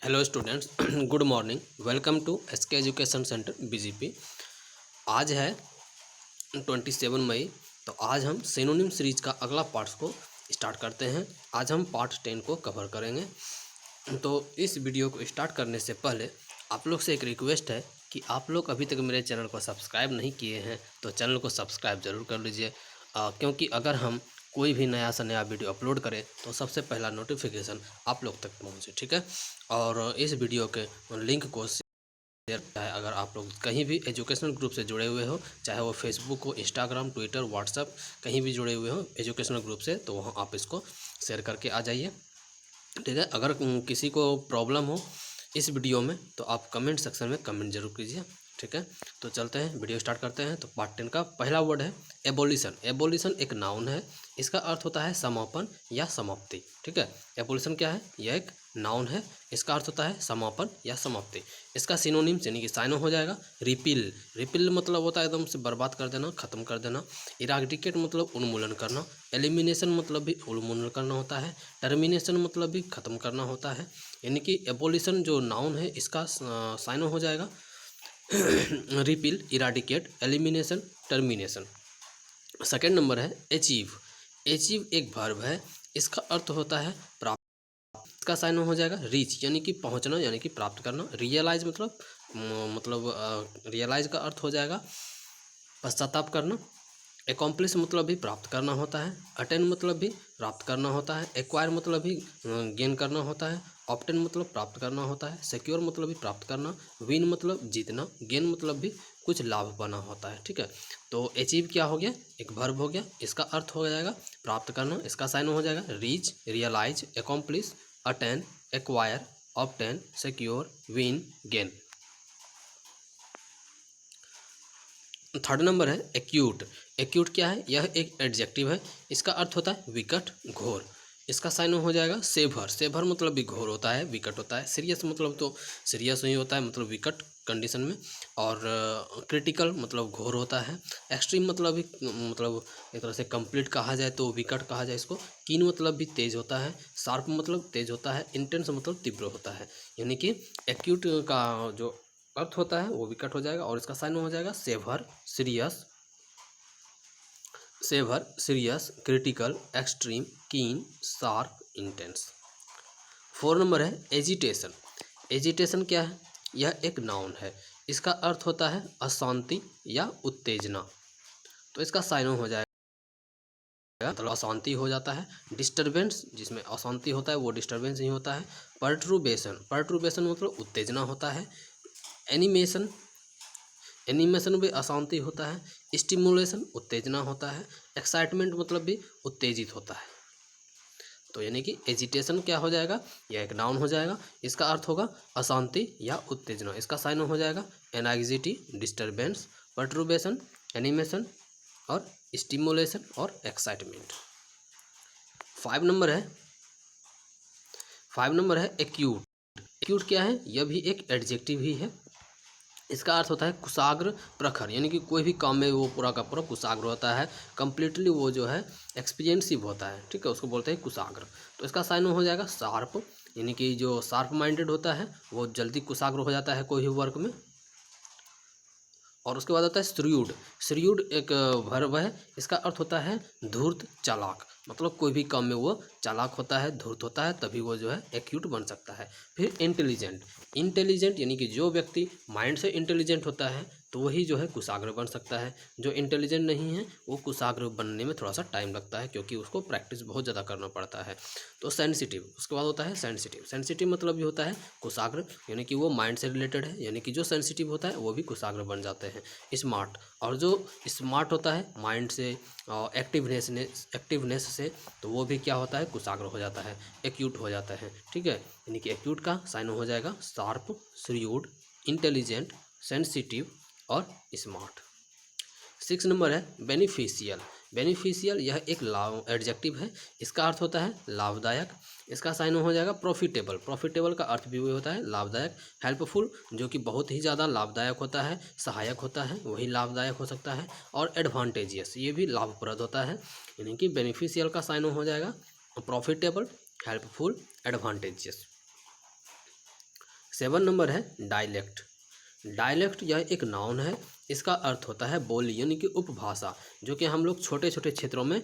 Hello students, good morning. Welcome to SK education centre BGP. आज है 27 मई। तो आज हम सिनोनिम सीरीज का अगला पार्ट को स्टार्ट करते हैं। आज हम पार्ट 10 को कवर करेंगे। तो इस वीडियो को स्टार्ट करने से पहले आप लोग से एक रिक्वेस्ट है कि आप लोग अभी तक मेरे चैनल को सब्सक्राइब नहीं किए हैं तो चैनल को सब्सक्राइब ज़रूर कर लीजिए, क्योंकि अगर हम कोई भी नया से नया वीडियो अपलोड करें तो सबसे पहला नोटिफिकेशन आप लोग तक पहुंचे। ठीक है। और इस वीडियो के लिंक को शेयर है, अगर आप लोग कहीं भी एजुकेशनल ग्रुप से जुड़े हुए हो, चाहे वो फेसबुक हो, इंस्टाग्राम, ट्विटर, व्हाट्सअप, कहीं भी जुड़े हुए हो एजुकेशनल ग्रुप से, तो वहाँ आप इसको शेयर करके आ जाइए। ठीक है। अगर किसी को प्रॉब्लम हो इस वीडियो में तो आप कमेंट सेक्शन में कमेंट जरूर कीजिए। ठीक है। तो चलते हैं, वीडियो स्टार्ट करते हैं। तो पार्ट 10 का पहला वर्ड है एबोलिशन। एबोलिशन एक नाउन है। इसका अर्थ होता है समापन या समाप्ति। ठीक है। एबोलिशन क्या है? यह एक नाउन है। इसका अर्थ होता है समापन या समाप्ति। इसका सिनोनिम्स यानी कि साइनो हो जाएगा रिपील। रिपील मतलब होता है एकदम से बर्बाद कर देना, खत्म कर देना। इराडिकेट मतलब उन्मूलन करना। एलिमिनेशन मतलब भी उन्मूलन करना होता है। टर्मिनेशन मतलब भी खत्म करना होता है। यानी कि एबोलिशन जो नाउन है इसका साइनो हो जाएगा repeal, eradicate, elimination, termination. Second number है अचीव। अचीव एक वर्ब है। इसका अर्थ होता है प्राप्त। इसका साइन हो जाएगा रीच यानी कि पहुंचना यानी कि प्राप्त करना। रियलाइज मतलब रियलाइज का अर्थ हो जाएगा पश्चाताप करना। एकम्प्लिश मतलब भी प्राप्त करना होता है। अटेन मतलब भी प्राप्त करना होता है। एक्वायर मतलब भी गेन करना होता है। ऑब्टेन मतलब प्राप्त करना होता है। सिक्योर मतलब भी प्राप्त करना। विन मतलब जीतना। गेन मतलब भी कुछ लाभ पाना होता है। ठीक है। तो अचीव क्या हो गया? एक वर्ब हो गया। इसका अर्थ हो जाएगा प्राप्त करना। इसका साइन हो जाएगा reach, realise, accomplish, attain, acquire, obtain, secure, win, gain. Third number है एक्यूट। एक्यूट क्या है? यह एक एडजेक्टिव है। इसका अर्थ होता है विकट, घोर। इसका साइन हो जाएगा सेवर। सेवर मतलब भी घोर होता है, विकट होता है। सीरियस मतलब तो सीरियस ही होता है, मतलब विकट कंडीशन में। और क्रिटिकल मतलब घोर होता है। एक्सट्रीम मतलब भी मतलब एक तरह से कंप्लीट कहा जाए तो विकट कहा जाए इसको। कीन मतलब भी तेज होता है। शार्प मतलब तेज होता है। इंटेंस मतलब तीव्र होता है। यानी कि एक्यूट का जो अर्थ होता है वो विकट हो जाएगा और इसका साइन हो जाएगा severe, serious, severe, serious, critical, extreme, keen, sharp, intense. 4 number है एजिटेशन। एजिटेशन क्या है? यह एक नाउन है। इसका अर्थ होता है अशांति या उत्तेजना। तो इसका साइन हो जाएगा मतलब अशांति हो जाता है। डिस्टर्बेंस, जिसमें अशांति होता है वो डिस्टर्बेंस ही होता है। पर्ट्रुबेशन, पर्ट्रुबेशन मतलब उत्तेजना होता है। एनिमेशन, एनिमेशन भी अशांति होता है। स्टिमुलेशन उत्तेजना होता है। एक्साइटमेंट मतलब भी उत्तेजित होता है। तो यानी कि एजिटेशन क्या हो जाएगा? यह एक नाउन हो जाएगा। इसका अर्थ होगा अशांति या उत्तेजना। इसका साइन हो जाएगा एनाग्जिटी, डिस्टर्बेंस, पर्ट्रुबेशन, एनिमेशन और स्टिमुलेशन और एक्साइटमेंट। 5 नंबर है 5 नंबर है एक्यूट। एक्यूट क्या है? यह भी एक एडजेक्टिव ही है। इसका अर्थ होता है कुशाग्र, प्रखर। यानी कि कोई भी काम में वो पूरा का पूरा कुशाग्र होता है। कंप्लीटली वो जो है एक्सपीरियंसिव होता है। ठीक है, उसको बोलते हैं कुशाग्र। तो इसका साइन हो जाएगा शार्प। यानी कि जो शार्प माइंडेड होता है वो जल्दी कुशाग्र हो जाता है कोई भी वर्क में। और उसके बाद होता है श्रूड। श्रूड एक वर्ब है। इसका अर्थ होता है धूर्त, चालाक। मतलब कोई भी काम में वो चालाक होता है, धूर्त होता है, तभी वो जो है एक्यूट बन सकता है। फिर इंटेलिजेंट। इंटेलिजेंट यानी कि जो व्यक्ति माइंड से इंटेलिजेंट होता है तो वही जो है कुशाग्र बन सकता है। जो इंटेलिजेंट नहीं है वो कुशाग्र बनने में थोड़ा सा टाइम लगता है, क्योंकि उसको प्रैक्टिस बहुत ज़्यादा करना पड़ता है। तो सेंसिटिव, उसके बाद होता है सेंसिटिव। सेंसिटिव मतलब भी होता है कुशाग्र, यानी कि वो माइंड से रिलेटेड है। यानी कि जो सेंसिटिव होता है वो भी कुशाग्र बन जाते हैं। स्मार्ट, और जो स्मार्ट होता है माइंड से, एक्टिवनेस से, तो वो भी क्या होता है? कुशाग्र हो जाता है, एक्यूट हो जाता है। ठीक है। यानी कि एक्यूट का साइन हो जाएगा शार्प, श्रूड, इंटेलिजेंट, सेंसिटिव और स्मार्ट। 6 नंबर है बेनिफिशियल। बेनिफिशियल यह एक एडजेक्टिव है। इसका अर्थ होता है लाभदायक। इसका साइन हो जाएगा प्रॉफिटेबल। प्रॉफिटेबल का अर्थ भी वही होता है लाभदायक। हेल्पफुल, जो कि बहुत ही ज़्यादा लाभदायक होता है, सहायक होता है, वही लाभदायक हो सकता है। और एडवांटेजियस, ये भी लाभप्रद होता है। यानी कि बेनिफिशियल का साइन हो जाएगा प्रॉफिटेबल, हेल्पफुल, एडवांटेजियस। 7 नंबर है डायलेक्ट। डायलेक्ट यह एक नाउन है, इसका अर्थ होता है बोली यानी कि उपभाषा, जो कि हम लोग छोटे छोटे क्षेत्रों में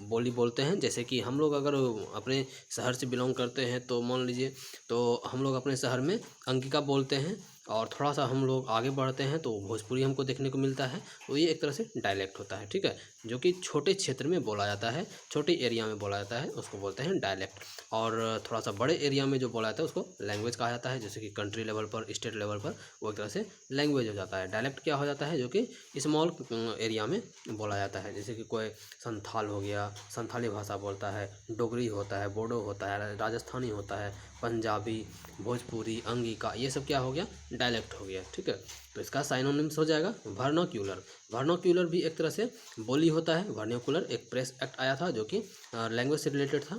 बोली बोलते हैं। जैसे कि हम लोग अगर अपने शहर से बिलोंग करते हैं तो मान लीजिए, तो हम लोग अपने शहर में अंगिका बोलते हैं, और थोड़ा सा हम लोग आगे बढ़ते हैं तो भोजपुरी हमको देखने को मिलता है। तो ये एक तरह से डायलेक्ट होता है, ठीक है, जो कि छोटे क्षेत्र में बोला जाता है, छोटे एरिया में बोला जाता है, उसको बोलते हैं डायलेक्ट। और थोड़ा सा बड़े एरिया में जो बोला जाता है उसको लैंग्वेज कहा जाता है, जैसे कि कंट्री लेवल पर, स्टेट लेवल पर वो एक तरह से लैंग्वेज हो जाता है। डायलेक्ट क्या हो जाता है, जो कि स्मॉल एरिया में बोला जाता है, जैसे कि कोई संथाल हो गया, संथाली भाषा बोलता है, डोगरी होता है, बोडो होता है, राजस्थानी होता है, पंजाबी, भोजपुरी, अंगिका, ये सब क्या हो गया, डायलेक्ट हो गया, ठीक है। तो इसका साइनोनिम्स हो जाएगा वर्नाक्यूलर। वर्नाक्यूलर भी एक तरह से बोली होता है। वर्नाक्यूलर एक प्रेस एक्ट आया था जो कि लैंग्वेज से रिलेटेड था,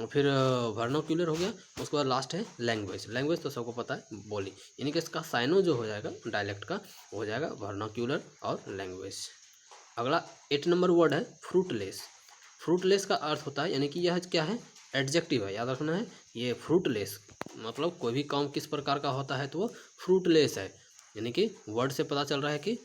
फिर वर्नाक्यूलर हो गया, उसके बाद लास्ट है लैंग्वेज। लैंग्वेज तो सबको पता है बोली, यानी कि इसका साइनो जो हो जाएगा डायलेक्ट का हो जाएगा वर्नाक्यूलर और लैंग्वेज। अगला 8 नंबर वर्ड है फ्रूटलेस। फ्रूटलेस का अर्थ होता है, यानी कि यह क्या है, एडजेक्टिव है, याद रखना है। ये फ्रूटलेस मतलब कोई भी काम किस प्रकार का होता है तो वो फ्रूटलेस है, यानी कि वर्ड से पता चल रहा है कि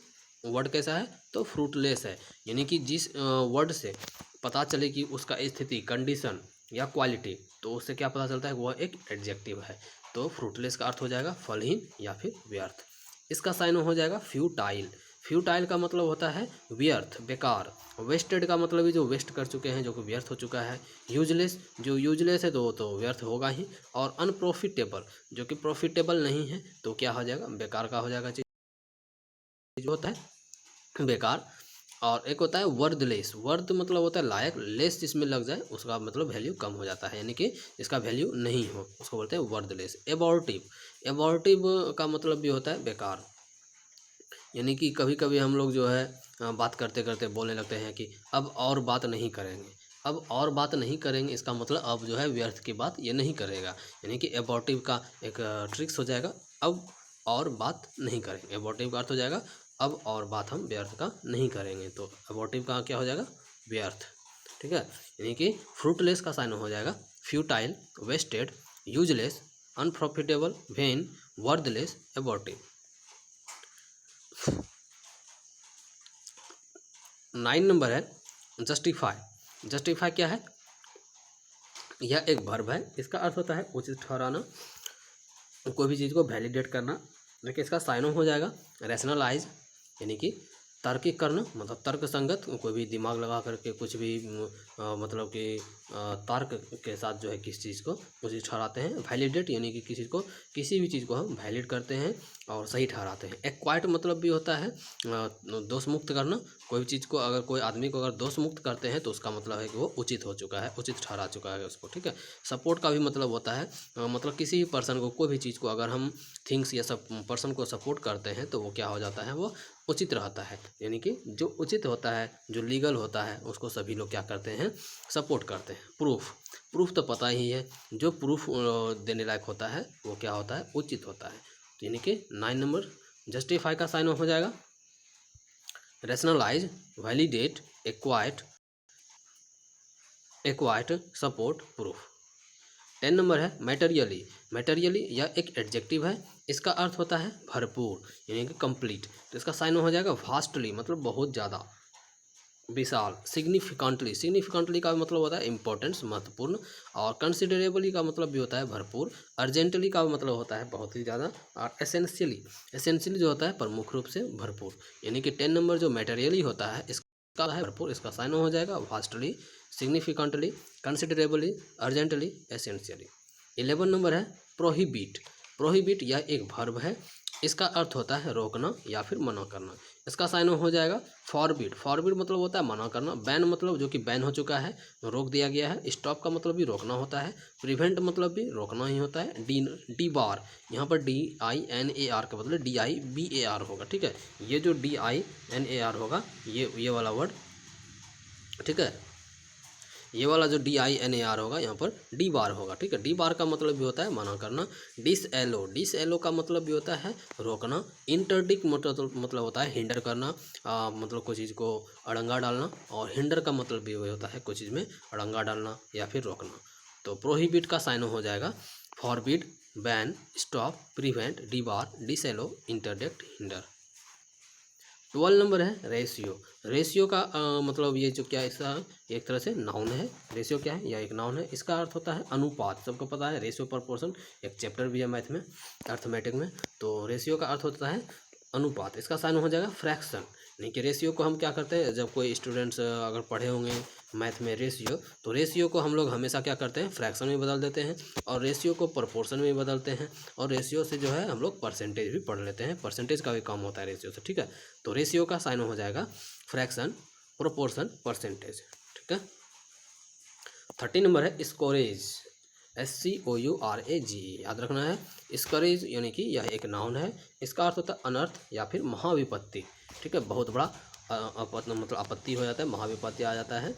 वर्ड कैसा है, तो फ्रूटलेस है। यानी कि जिस वर्ड से पता चले कि उसका स्थिति, कंडीशन या क्वालिटी, तो उससे क्या पता चलता है, वह एक एडजेक्टिव है। तो फ्रूटलेस का अर्थ हो जाएगा फलहीन या फिर व्यर्थ। इसका साइन हो जाएगा फ्यूटाइल। फ्यूटाइल का मतलब होता है व्यर्थ, बेकार। वेस्टेड का मतलब भी जो वेस्ट कर चुके हैं, जो कि व्यर्थ हो चुका है। यूजलेस, जो यूजलेस है तो व्यर्थ होगा ही। और अनप्रॉफिटेबल, जो कि प्रॉफिटेबल नहीं है, तो क्या हो जाएगा, बेकार का हो जाएगा, चीज होता है बेकार। और एक होता है वर्दलेस। वर्द मतलब होता है लायक, लेस जिसमें लग जाए उसका मतलब वैल्यू कम हो जाता है, यानी कि इसका वैल्यू नहीं हो, उसको बोलते हैं वर्दलेस। एबॉर्टिव, एबॉर्टिव का मतलब भी होता है बेकार, यानी कि कभी कभी हम लोग जो है बात करते करते बोलने लगते हैं कि अब और बात नहीं करेंगे। अब और बात नहीं करेंगे इसका मतलब अब जो है व्यर्थ की बात ये नहीं करेगा, यानी कि एबॉर्टिव का एक ट्रिक्स हो जाएगा, अब और बात नहीं करेंगे। एबॉर्टिव का अर्थ हो जाएगा अब और बात हम व्यर्थ का नहीं करेंगे, तो एबॉर्टिव का क्या हो जाएगा, व्यर्थ, ठीक है। यानी कि फ्रूटलेस का साइन हो जाएगा futile, wasted, useless, unprofitable, vain, worthless, abortive. 9 number है जस्टिफाई। जस्टिफाई क्या है, यह एक वर्ब है, इसका अर्थ होता है उचित ठहराना, कोई भी चीज़ को वैलिडेट करना। देखिए इसका साइनो हो जाएगा रैशनलाइज, यानी कि तार्किक करना, मतलब तर्क संगत, कोई भी दिमाग लगा करके कुछ भी मतलब कि तर्क के साथ जो है किसी चीज़ को उचित ठहराते हैं। वैलिडेट यानी कि किसी भी चीज़ को हम वैलिड करते हैं और सही ठहराते हैं। एक्वाइट मतलब भी होता है दोष मुक्त करना, कोई भी चीज़ को अगर कोई आदमी को अगर दोष मुक्त करते हैं तो उसका मतलब है कि वो उचित हो चुका है, उचित ठहरा चुका है उसको, ठीक है। सपोर्ट का भी मतलब होता है मतलब किसी भी पर्सन को, कोई भी चीज़ को अगर हम थिंग्स या सब पर्सन को सपोर्ट करते हैं तो वो क्या हो जाता है, वो उचित रहता है। यानी कि जो उचित होता है, जो लीगल होता है, उसको सभी लोग क्या करते हैं, सपोर्ट करते हैं। प्रूफ, प्रूफ तो पता ही है, जो प्रूफ देने लायक होता है वो क्या होता है, उचित होता है। तो यानी कि 9 नंबर जस्टिफाई का साइन हो जाएगा rationalize, validate, acquit, support, proof. 10 number है मैटेरियली। मैटेरियली यह एक एडजेक्टिव है, इसका अर्थ होता है भरपूर, यानी कि कंप्लीट। तो इसका साइन हो जाएगा वास्टली, मतलब बहुत ज़्यादा, विशाल। सिग्निफिकेंटली, सिग्निफिकेंटली का मतलब होता है इंपॉर्टेंस, महत्वपूर्ण। और कंसिडरेबली का मतलब भी होता है भरपूर। अर्जेंटली का मतलब होता है बहुत ही ज़्यादा। और एसेंशियली, एसेंशियली जो होता है प्रमुख रूप से भरपूर। यानी कि 10 नंबर जो मैटेरियली होता है इसका है भरपूर, इसका साइन हो जाएगा vastly, significantly, considerably, urgently, essentially. 11 number है प्रोहिबिट। प्रोहिबिट यह एक वर्ब है, इसका अर्थ होता है रोकना या फिर मना करना। इसका साइन हो जाएगा फॉरबिड। फॉरबिड मतलब होता है मना करना। बैन मतलब जो कि बैन हो चुका है, रोक दिया गया है। स्टॉप का मतलब भी रोकना होता है। प्रिवेंट मतलब भी रोकना ही होता है। डी बार, यहाँ पर DINAR का मतलब DIBAR होगा, ठीक है। ये जो DINAR होगा ये वाला वर्ड, ठीक है, ये वाला जो DINAR होगा यहाँ पर डी बार होगा, ठीक है। डी बार का मतलब भी होता है मना करना। डिसएलो, डिसएलो का मतलब भी होता है रोकना। इंटरडिक्ट मतलब होता है हिंडर करना, मतलब कोई चीज़ को अड़ंगा डालना। और हिंडर का मतलब भी वही होता है कोई चीज़ में अड़ंगा डालना या फिर रोकना। तो प्रोहिबिट का साइन हो जाएगा forbid, ban, stop, prevent, debar, disallow, interdict, hinder. 12 number है रेशियो। रेशियो का मतलब ये जो क्या ऐसा एक तरह से नाउन है। रेशियो क्या है? यह एक नाउन है। इसका अर्थ होता है अनुपात। सबको पता है रेशियो प्रपोर्शन, एक चैप्टर भी है मैथ में, अर्थमेटिक में। तो रेशियो का अर्थ होता है अनुपात। इसका साइन हो जाएगा फ्रैक्शन। यानी कि रेशियो को हम क्या करते हैं, जब कोई स्टूडेंट्स अगर पढ़े होंगे मैथ में रेशियो, तो रेशियो को हम लोग हमेशा क्या करते हैं, फ्रैक्शन में बदल देते हैं, और रेशियो को प्रोपोर्शन में बदलते हैं, और रेशियो से जो है हम लोग परसेंटेज भी पढ़ लेते हैं। परसेंटेज का भी काम होता है रेशियो से, ठीक है। तो रेशियो का साइन हो जाएगा फ्रैक्शन, प्रोपोर्शन, परसेंटेज, ठीक है। 30 नंबर है स्कोरेज। SCOURAGE याद रखना है। स्कोरेज यानी कि यह एक नाउन है। इसका अर्थ होता है अनर्थ या फिर महाविपत्ति, ठीक है। बहुत बड़ा मतलब आपत्ति हो जाता है, महाविपत्ति आ जाता है,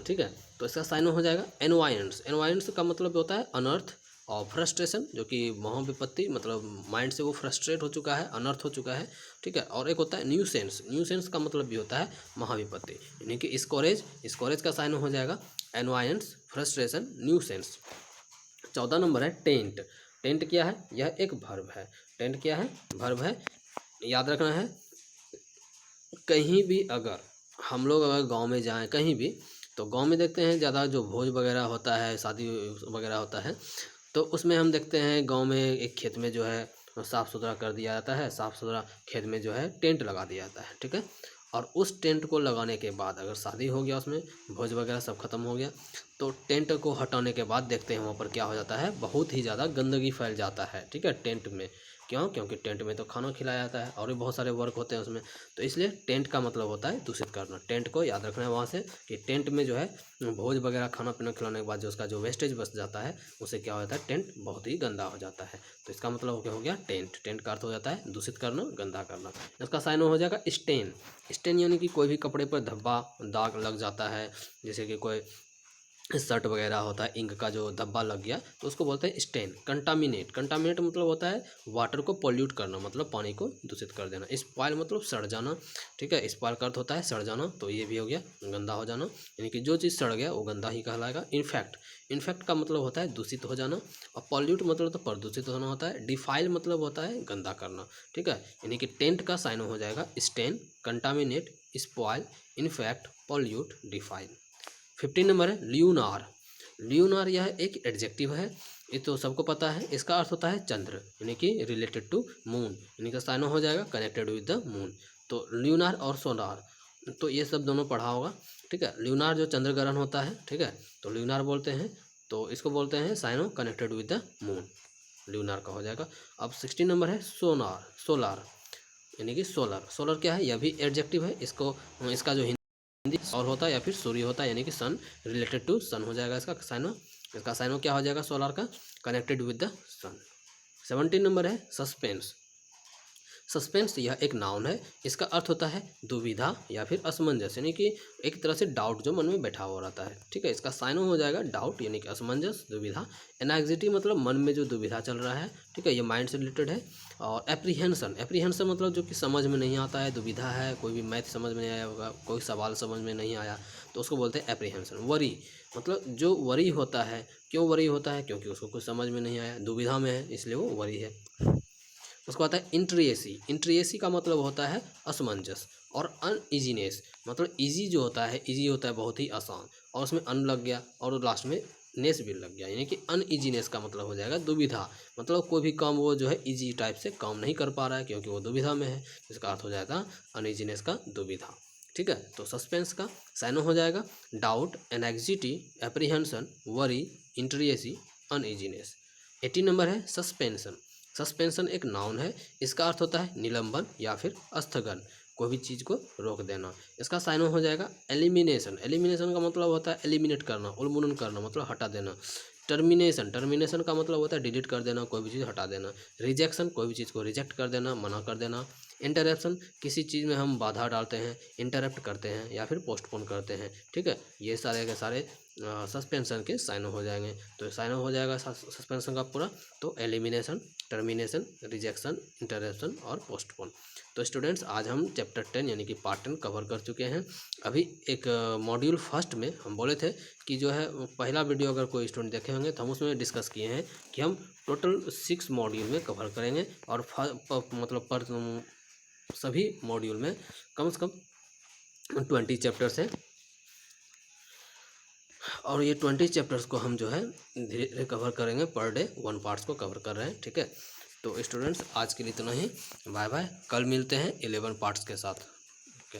ठीक है। तो इसका साइन हो जाएगा एनवायरेंस। एनवायरेंस का मतलब होता है अनर्थ और फ्रस्ट्रेशन, जो कि महाविपत्ति मतलब माइंड से वो फ्रस्ट्रेट हो चुका है, अनर्थ हो चुका है, ठीक है। और एक होता है न्यूसेंस। न्यूसेंस का मतलब भी होता है महाविपत्ति, यानी कि स्कोरेज। स्कोरेज का साइन हो जाएगा एनवायरेंस, फ्रस्ट्रेशन, न्यूसेंस। 14 नंबर है टेंट। टेंट क्या है? यह एक वर्ब है। टेंट क्या है? वर्ब है। याद रखना है, कहीं भी अगर हम लोग अगर गांव में जाएं कहीं भी, तो गांव में देखते हैं ज़्यादा जो भोज वगैरह होता है, शादी वगैरह होता है, तो उसमें हम देखते हैं गांव में एक खेत में जो है साफ़ सुथरा कर दिया जाता है। साफ़ सुथरा खेत में जो है टेंट लगा दिया जाता है, ठीक है। और उस टेंट को लगाने के बाद अगर शादी हो गया, उसमें भोज वगैरह सब खत्म हो गया, तो टेंट को हटाने के बाद देखते हैं वहाँ पर क्या हो जाता है, बहुत ही ज़्यादा गंदगी फैल जाता है, ठीक है, टेंट में। क्यों? क्योंकि टेंट में तो खाना खिलाया जाता है और भी बहुत सारे वर्क होते हैं उसमें। तो इसलिए टेंट का मतलब होता है दूषित करना। टेंट को याद रखना है वहाँ से कि टेंट में जो है भोज वगैरह खाना पीना खिलाने के बाद जो उसका जो वेस्टेज बच जाता है, उससे क्या हो जाता है, टेंट बहुत ही गंदा हो जाता है। तो इसका मतलब क्या हो गया, टेंट। टेंट का अर्थ हो जाता है दूषित करना, गंदा करना। इसका साइन हो जाएगा स्टेन। स्टेन यानी कि कोई भी कपड़े पर धब्बा दाग लग जाता है, जैसे कि कोई शर्ट वगैरह होता है, इंक का जो धब्बा लग गया, तो उसको बोलते हैं स्टेन। कंटामिनेट। कंटामिनेट मतलब होता है वाटर को पोल्यूट करना, मतलब पानी को दूषित कर देना। स्पॉइल मतलब सड़ जाना, ठीक है। स्पॉइल का अर्थ होता है सड़ जाना, तो ये भी हो गया गंदा हो जाना, यानी कि जो चीज़ सड़ गया वो गंदा ही कहलाएगा। इनफैक्ट। इनफैक्ट का मतलब होता है दूषित हो जाना, और पॉल्यूट मतलब तो प्रदूषित होना होता है। डिफाइल मतलब होता है गंदा करना, ठीक है। यानी कि टेंट का साइन हो जाएगा stain, contaminate, spoil, infect, pollute, defile. 15 number है ल्यूनार। ल्यूनार यह एक एडजेक्टिव है, ये तो सबको पता है। इसका अर्थ होता है चंद्र, यानी कि रिलेटेड टू मून, यानी कि साइन हो जाएगा कनेक्टेड विद द मून। तो ल्यूनार और सोनार, तो ये सब दोनों पढ़ा होगा, ठीक है। ल्यूनार जो चंद्र ग्रहण होता है, ठीक है, तो ल्यूनार बोलते हैं, तो इसको बोलते हैं साइनो connected with the moon, lunar का हो जाएगा। अब 16 नंबर है सोनार, सोलार, यानी कि सोलर। सोलर क्या है? यह भी एडजेक्टिव है। इसको इसका जो हिंदी सौर होता है या फिर सूर्य होता है, यानी कि सन, रिलेटेड टू सन हो जाएगा इसका साइनो। इसका साइनो क्या हो जाएगा सोलर का? Connected with the sun. 17 number है सस्पेंस। सस्पेंस यह एक नाउन है। इसका अर्थ होता है दुविधा या फिर असमंजस, यानी कि एक तरह से डाउट जो मन में बैठा हुआ रहता है, ठीक है। इसका साइनो हो जाएगा डाउट, यानी कि असमंजस, दुविधा। एनाग्जिटी मतलब मन में जो दुविधा चल रहा है, ठीक है, ये माइंड से रिलेटेड है। और एप्रीहेंशन, एप्रीहेंशन मतलब जो कि समझ में नहीं आता है, दुविधा है, कोई भी मैथ समझ में नहीं आया होगा, कोई सवाल समझ में नहीं आया, तो उसको बोलते हैं एप्रीहेंशन। वरी मतलब जो वरी होता है, क्यों वरी होता है? क्योंकि उसको कुछ समझ में नहीं आया, दुविधा में है, इसलिए वो वरी है। उसको आता है इंट्रिएसी। इंट्रिएसी का मतलब होता है असमंजस। और अनइजीनेस मतलब इजी जो होता है, इजी होता है बहुत ही आसान, और उसमें अन लग गया और लास्ट में नेस भी लग गया, यानी कि अनइजीनेस का मतलब हो जाएगा दुविधा। मतलब कोई भी काम वो जो है इजी टाइप से काम नहीं कर पा रहा है, क्योंकि वो दुविधा में है। इसका अर्थ हो जाएगा अनइजीनेस का दुविधा, ठीक है। तो सस्पेंस का साइनो हो जाएगा doubt, anxiety, apprehension, worry, intricacy, uneasiness. 18 number है सस्पेंशन। सस्पेंशन एक नाउन है। इसका अर्थ होता है निलंबन या फिर स्थगन, कोई भी चीज़ को रोक देना। इसका साइन हो जाएगा एलिमिनेशन। एलिमिनेशन का मतलब होता है एलिमिनेट करना, उन्मूलन करना, मतलब हटा देना। टर्मिनेशन, टर्मिनेशन का मतलब होता है डिलीट कर देना, कोई भी चीज़ हटा देना। रिजेक्शन, कोई भी चीज़ को रिजेक्ट कर देना, मना कर देना। इंटरप्शन, किसी चीज़ में हम बाधा डालते हैं, इंटरप्ट करते हैं या फिर पोस्टपोन करते हैं, ठीक है। ये सारे के सारे सस्पेंशन के साइन हो जाएंगे। तो साइन हो जाएगा सस्पेंशन का पूरा, तो एलिमिनेशन, टर्मिनेशन, रिजेक्शन, इंटरप्शन और पोस्टपोन। तो स्टूडेंट्स आज हम चैप्टर 10 यानी कि पार्ट 10 कवर कर चुके हैं। अभी एक मॉड्यूल फर्स्ट में हम बोले थे कि जो है पहला वीडियो अगर कोई स्टूडेंट देखे होंगे तो हम उसमें डिस्कस किए हैं कि हम टोटल 6 मॉड्यूल में कवर करेंगे और मतलब सभी मॉड्यूल में कम से कम 20 चैप्टर्स हैं और ये 20 चैप्टर्स को हम जो है धीरे धीरे कवर करेंगे। पर डे 1 पार्ट्स को कवर कर रहे हैं, ठीक है। तो स्टूडेंट्स आज के लिए इतना ही, बाय बाय। कल मिलते हैं 11 पार्ट्स के साथ, ओके।